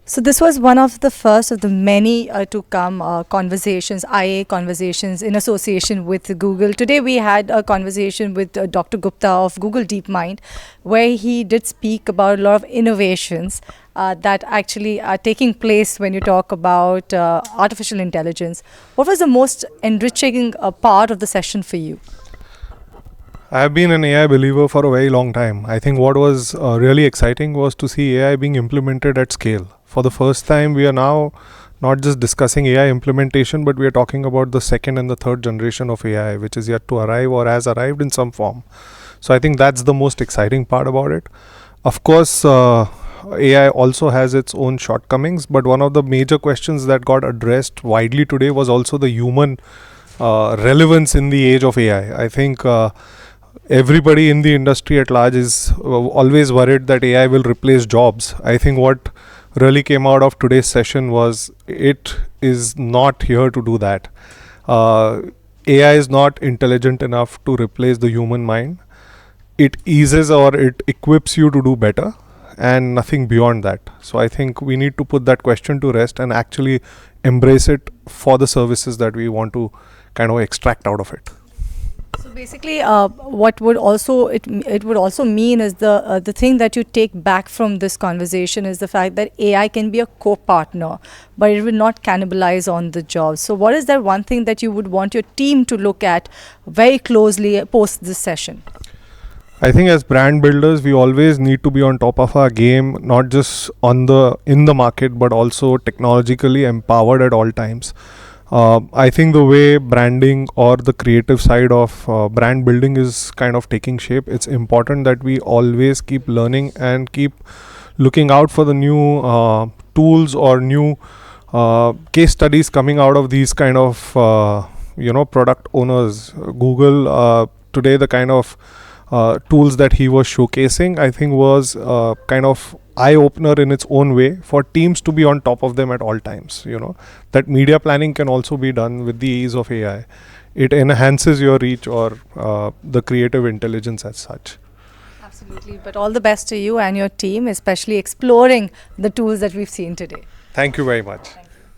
So this was one of the first of the many to come conversations, IA conversations in association with Google. Today we had a conversation with Dr. Gupta of Google DeepMind, where he did speak about a lot of innovations that actually are taking place when you talk about artificial intelligence. What was the most enriching part of the session for you? I have been an AI believer for a very long time. I think what was really exciting was to see AI being implemented at scale. For the first time, we are now not just discussing AI implementation, but we are talking about the second and the third generation of AI, which is yet to arrive or has arrived in some form. So I think that's the most exciting part about it. Of course, AI also has its own shortcomings, but one of the major questions that got addressed widely today was also the human relevance in the age of AI. I think everybody in the industry at large is always worried that AI will replace jobs. I think what really came out of today's session was it is not here to do that. AI is not intelligent enough to replace the human mind. It eases or it equips you to do better and nothing beyond that. So I think we need to put that question to rest and actually embrace it for the services that we want to kind of extract out of it. So basically, what would also it would also mean is the thing that you take back from this conversation is the fact that AI can be a co-partner, but it will not cannibalize on the job. So what is that one thing that you would want your team to look at very closely post this session? I think as brand builders, we always need to be on top of our game, not just in the market, but also technologically empowered at all times. I think the way branding or the creative side of brand building is kind of taking shape, it's important that we always keep learning and keep looking out for the new tools or new case studies coming out of these kind of product owners. Google today, the kind of tools that he was showcasing, I think was kind of eye opener in its own way for teams to be on top of them at all times. That media planning can also be done with the ease of AI. It enhances your reach or the creative intelligence as such. Absolutely, but all the best to you and your team, especially exploring the tools that we've seen today. Thank you very much.